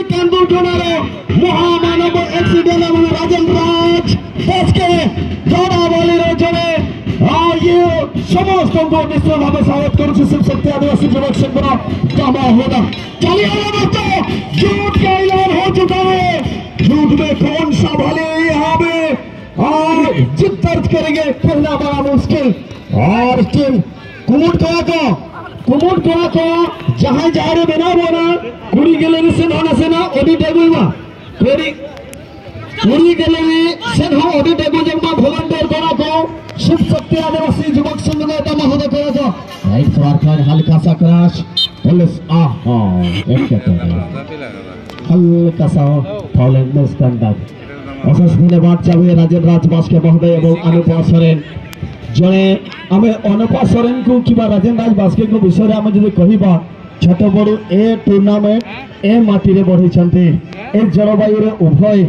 केंदुलटोनारो महामानव एक्सीडेंट এবং রাজেন রাজ আজকে ধরাবলির জন্য ये समस्त को निश्चितভাবে स्वागत করছে शिवशक्ति आदिवासी युवक संघ कामा होना चलिए दोस्तों झूठ का ऐलान हो चुका है। झूठ में कौन सा भले यहाँ पे और जिद दर्ज करेंगे कहना बड़ा मुश्किल। और टीम कुमुट को जहां जा रहे बिना बोला कुड़ी गैलरी से होना से ना ओडी डेगुवा कुड़ी गैलरी से हो ओडी डेगु जगमा भवंडर कोना को शिव शक्ति आदिवासी युवक संघ ने तमा होदा करा तो राइट फॉर कर हल्का सा क्रैश पुलिस एक हल्का सा फॉलोइंग मिसकंडक्ट অশেষ ধন্যবাদ চাবে রাজেন রাজ বাস্কে মহোদয় এবং অনুপা সরেন জনে আমি অনুপা সরেন কো কিবা রাজেন রাজ বাস্কে কো বিষয়ে আমি যদি কহিবা ছোট বড় এ টুর্নামেন্ট এ মাটিরে বঢ়িছন্তি এ জলবায়ুরে উভয়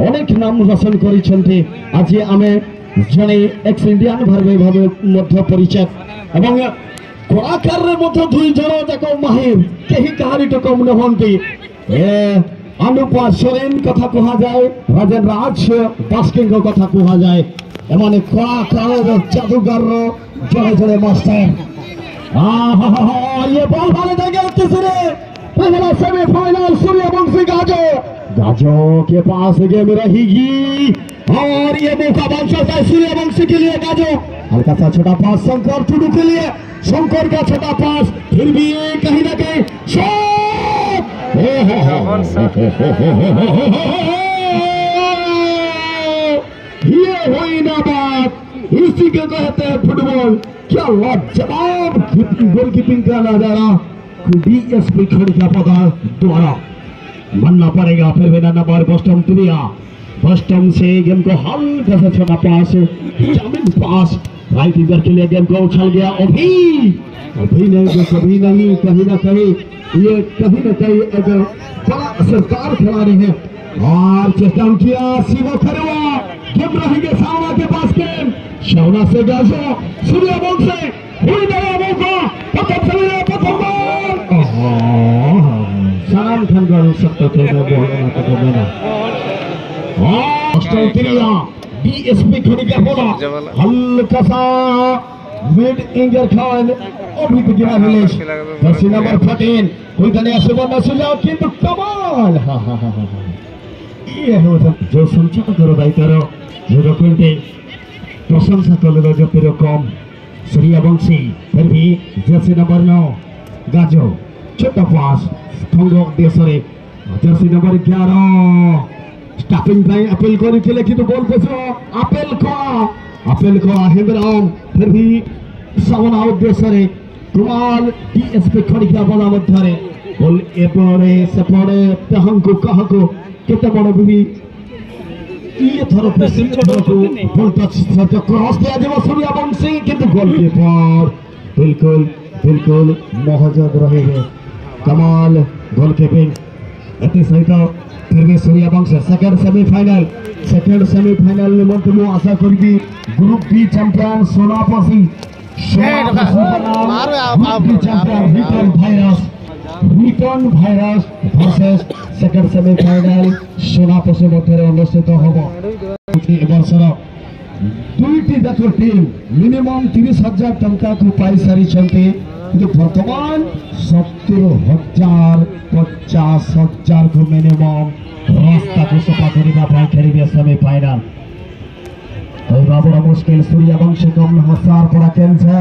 অনেক নাম রোশন করিছন্তি। আজ আমি জনে এক্স ইন্ডিয়ান ভাবে মধ্য পরিচয় এবং কলাকারের মধ্য দুই জন যাক মাহির কেহি কাহারিটো কম নহন্তি এ अनुपा सोरेन कथा कहा जाए राजन राज बास्किंग कथा कहा जाए एमाने कलाकार जादूगर जड़े जड़े मास्टर ये बॉल भाले देंगे तीसरे पहला सेमीफाइनल सूर्यवंशी गाजो के पास गेम रहेगी और ये मौका बन सकता है सूर्यवंशी के लिए। गाजो हल्का सा छोटा पास शंकर टुडू के लिए शंकर का छोटा पास फिर भी कहीं ना कहीं ये हुई ना बात, इसी के कहते हैं फुटबॉल। क्या लाजवाब गोलकीपिंग का नजारा डीएसपी खड़िया पदार्थ द्वारा बनना पड़ेगा। फिर बिना नंबर बस्टम तुरिया बस्टम से गेम को हल्का सा छोटा पास जामिन पास राइट विंगर के लिए गेम को उछल गया। अभी नहीं तो कभी नहीं कहीं ना कहीं ये कहीं न कहीं एक बड़ा असरदार खिलाड़ी है और चेष्टा किया सीधा खरवा गेम रहेंगे सावना के पास गेम शावना से गाजो सूर्यवंशी हुई नया मौका प्रथम गोल सलाम खान का सकते थे वो बोलना तो मेरा ऑस्ट्रेलिया डीएसपी खड़ी का बोला हल्का सा मिड इंजर खान अभी तो गिरा रिलीज जर्सी नंबर 14 कोई गने सुबह सुजाव किंतु कमाल ये हो जो संचार करो भाई करो जो रखते प्रशंसा कर लो जो तेरे कम सूर्यवंशी फिर भी जर्सी नंबर 9 गाजो छोटा पास खंगो देशरे जर्सी नंबर 11 स्टॉपिंग भाई अपील करी के लेकिन गोल पेछो अपील को हेमराम फिर भी सावना उद्देश्य कुमाल डीएसपी खड़िया बला मध्य बोल एपरे सेपरे तहंको कहको केते बड़ भी ये थर प्रेसिंग को बॉल टच क्रॉस दिया जब सूर्यवंशी किंतु गोलकीपर बिल्कुल महजद रहे हैं कमाल गोलकीपिंग अति सहित फिर भी सूर्यवंशी सेकंड सेमीफाइनल में मत मु आशा करी ग्रुप बी चैंपियन सोनापसी रिटर्न भाइरस वर्सेस सेकंड सेमीफाइनल सोनापसी मध्य अनुष्ठित होब। वर्षर दुईटी जाक टीम मिनिमम 30,000 टंका को पाई सारी बर्तमान 70,000 50,000 को मिनिमम रास्ता को सफा करने खेलिए सेमीफाइनल बड़ा मुश्किल। सूर्यवंशी कम सार पड़ा खेलছে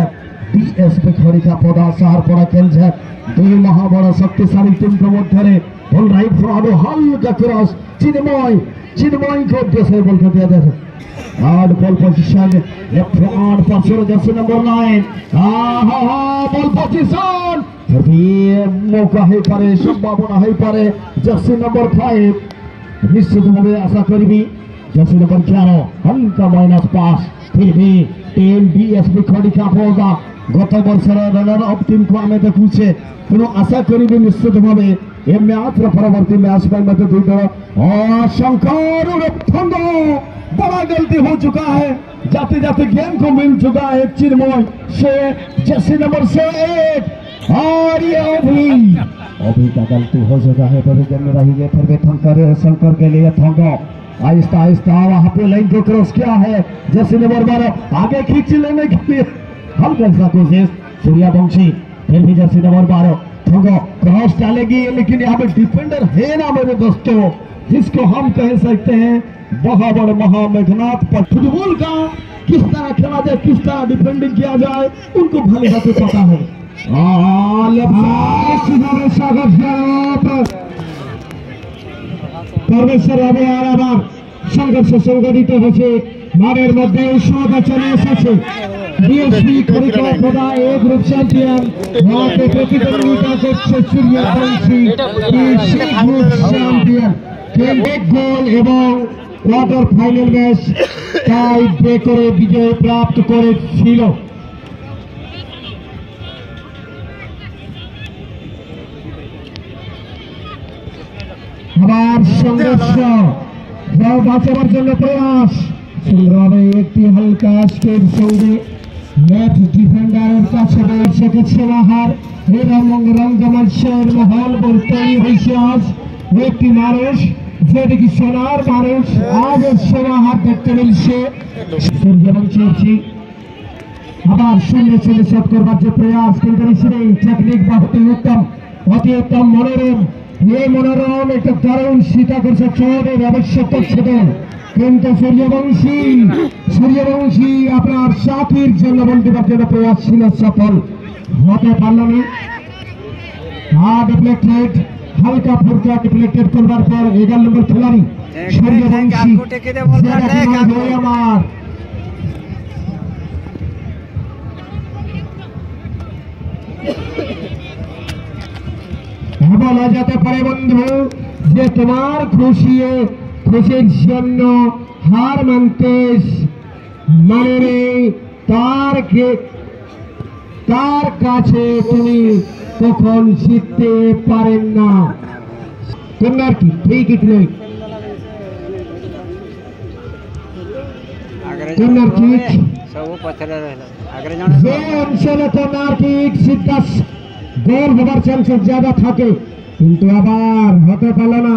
डीएसपी खड़िया पदा सार पड़ा खेलছে दुई महाबड़ा शक्तिशाली टीम के मध्य बॉल राइट फॉरवर्ड हल्का क्रॉस चिन्मय को उद्देश्य बॉल को दिया जाए hard ball position left forward passer Jersey number 9 ball position भी मौका है पारे संभावना है पारे जर्सी नंबर 5 निश्चित भाव आशा करी जर्सी नंबर 11 हल्का माइनस पास फिर भी टीम डीएसपी खड़िया पदा गत वर्षर रनर अफ टीम को आम देखुचे तेणु आशा करी निश्चित भाव ए मैच परवर्ती मैच मत दुई दल शंकर बड़ा गलती हो चुका है जाते जाते गेम को मिल चुका है चिन्मय से जर्सी नंबर 8 और ये अभी अभी का गलती हो चुका है, तो जन्म रहेंगे फिर भी थमकर शंकर के लिए थमो। आहिस्ता आहिस्ता वहां पे लाइन को क्रॉस किया है, जैसे नंबर 12 आगे खींच लेने के लिए हल्का सा कोशिश सूर्यवंशी, फिर भी जर्सी नंबर 12 थमो क्रॉस डालेगी, लेकिन यहाँ पे डिफेंडर है ना मेरे दोस्तों, जिसको हम कह सकते हैं बहुत बड़े महामेघनाथ पर। फुटबॉल का किस तरह खेला जाए, किस तरह डिफेंडिंग किया जाए, उनको भली भांति पता है। परमेश्वर আবার সংঘর্ষ সংঘটিত হয়েছে মাঠের মধ্যে, উৎসবটা চলে এসেছে। DSP Kharika A group champion মাঠে প্রতিদ্বন্দ্বিতা করছে সূর্যবংশী গ্রুপ চ্যাম্পিয়ন। এক গোল এবং quarter final match tie break করে বিজয় প্রাপ্ত করেছিল। আবার সংঘর্ষ, বাঁচাবার জন্য প্রয়াস সুন্দরভাবে একটি হালকা স্কের সঙ্গে লেফট ডিফেন্ডারের কাছে সেক্ষেত্রে বাহার এবং রঙ্গমঞ্চের মহল তৈরি হয়েছে। আজ একটি মানুষ যেদিকে সোনার মানুষ আজ সমাহার দেখতে মিলছে সূর্যবংশী। আবার শূন্য ছেলে শট করবার যে প্রয়াস কিন্তু টেকনিক বা অতি উত্তম মনোরম, এই মনোরম একটা দারুণ সীতাকর্ষক শহরের আবশ্যক করছে দল, কিন্তু সূর্যবংশী আপনার সাথীর জন্য বলতে জন্য প্রয়াস ছিল, সফল হতে পারল না। ডিফ্লেক্টেড, হালকা ফুলকা ডিফ্লেক্টেড করবার পর 11 নম্বর খেলাড়ি সূর্যবংশী আমার বলা যেতে পারে বন্ধু যে তোমার খুশির জন্য হার মানতে মানে নেই, তার কাছে তুমি কখন জিততে পারেন না। কন্যার কি ঠিক নেই, কন্যার কিক যে অঞ্চলে কন্যার কিক সিদ্ধা গোল হবার চান্স জ্যাদা থাকে, কিন্তু আবার হতে পারল না।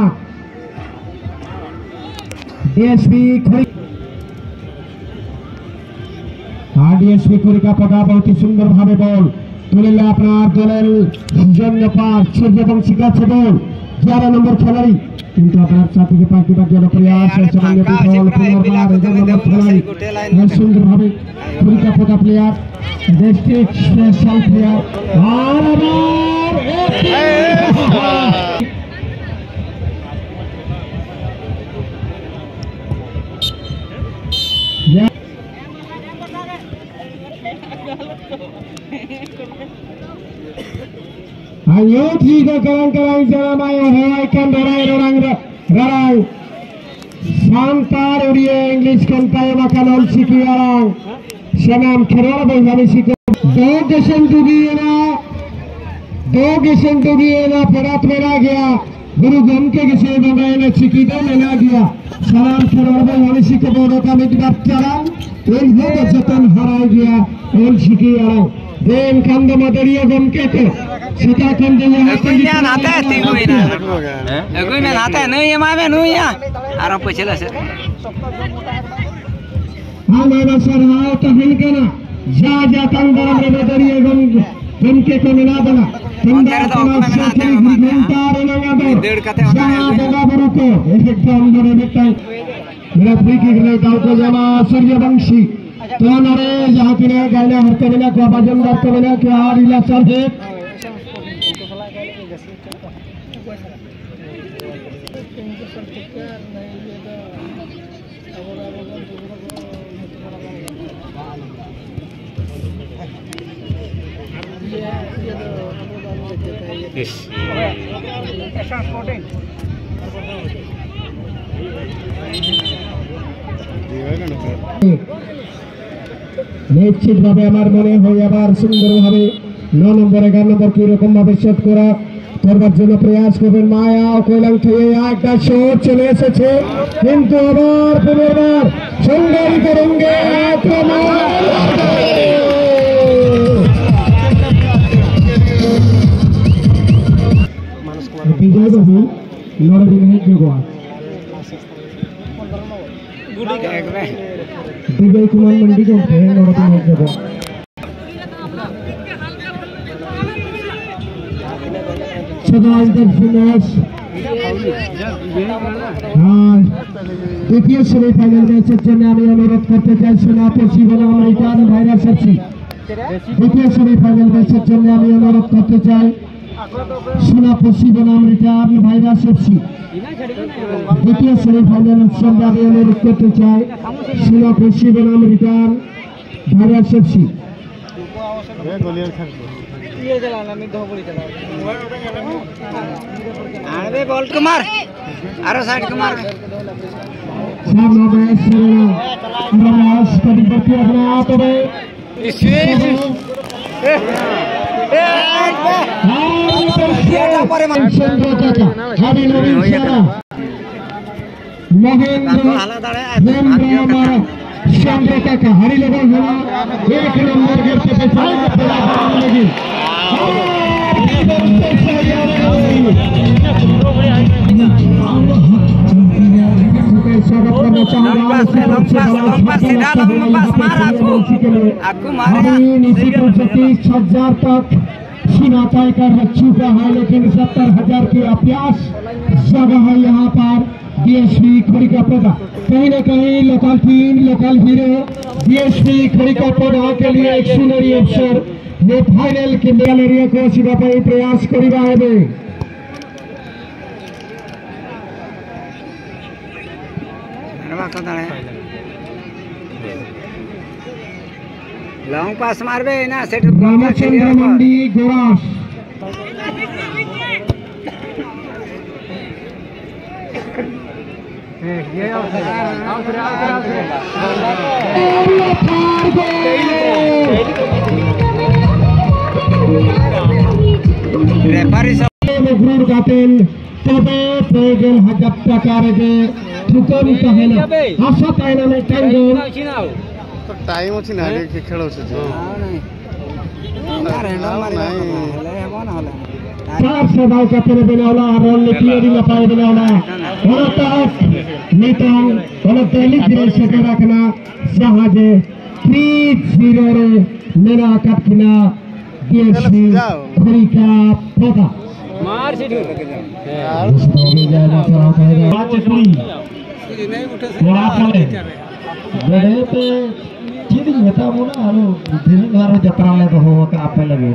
ডিএসপি খড়িকা পদা বহুত সুন্দর ভাবে বল তুলে আপনার দলের জন্য পার সূর্যবংশী কাছে বল 11 নম্বর খেলাড়ি, কিন্তু আপনার চারদিকে পাল্টিবার জন্য প্রয়াস সুন্দর ভাবে Kharikapada player district special player ayo tiga kerang-kerang Jeremiah Hawaikan Rarang Santar Uriye English Kantaya Makan Siki Arang Sanam Kerala Bangami Siki दो गेशन डूबिए ना परात मेरा गया गुरु गम के किसी बनाए ना चिकीदा मेला गया सलाम खराबे वाली सिके बोलो का मिटबात चलाओ एक दो जतन हराई गया और चिकी आलो देन कंद मदरिया गम के थे सीता कंद यहाँ कोई में आता है तीन कोई में आता है नहीं ये मामे नहीं या आराम पे चला सर हाँ मेरा सर हाँ तो हिल के ना जा कंद मदरिया गम के को मिला बना तेरे तो आपको में आते हैं डेढ़ का मेरा फ्री किक ले गाँव को जमा सूर्यवंशी तो नरे जहाँ की ने गायले हरते मिला को बाजन करते मिला के हार इला सर है Yes. নিশ্চিত ভাবে আমার মনে হয় আবার সুন্দর ভাবে 9 নম্বর 11 নম্বর কি রকম ভাবে শট করবার জন্য প্রয়াস করবেন মায়া ও কৈলাং থেকে একটা শট চলে এসেছে কিন্তু আবার পুনর্বার সংগ্রামিত রঙ্গে আক্রমণ जय बाबू लड़े दिन है जगवा दिव्य कुमार मंडी को है लड़े दिन है जगवा सदा इंटरफिनेस हाँ द्वितीय सेमीफाइनल में सचिन ने अनुरोध करते चाहे सेनापति बना अमेरिकन वायरस सबसे द्वितीय सेमीफाइनल में सचिन ने अनुरोध करते चाहे सेनापति बना अमेरिकन वायरस सबसे द्वितीय सेमीफाइनल संध्या में अनुरोध करते चाहे सेनापति बना अमेरिकन वायरस सबसे अरे बॉल को मार आरो साइड को मार सामने में रमेश परिवर्ती अपना तो भाई चंद्र का हरी लगन एक नंबर गिरते लगी तक सीमा तय कर चुका है, लेकिन 70,000 की अभ्यास जगह है यहाँ पर डीएसपी खड़ीकापदा। कहीं न कहीं local team local hero DSP Kharikapada के लिए एक सुनहरी अवसर ये फाइनल के मेलेरिया को सीधा पर प्रयास करिबा हेबे। लॉन्ग पास मारबे ना सेट रामचंद्र मंडी गोरास रेफरी सब गुरुर गातेन तबे प्रयोजन हजाब प्रकारे ठुकन कहना आशा पाइना में टाइम तो टाइम अछि ना के खेल अछि चार सवाल का तेरे बनावला रणनीति यदि न पाए बनावला होता नेता और पहली फिर से रखना सहाजे 3-0 रे मेरा कटना डीएसपी खड़ीकापदा मार से यार उसमें जाना चला पाएगा बात पूरी नहीं उठे थोड़ा चले बड़े पे चीज बता बोला आरो दिन घर जतरा ले हो का आपे लगे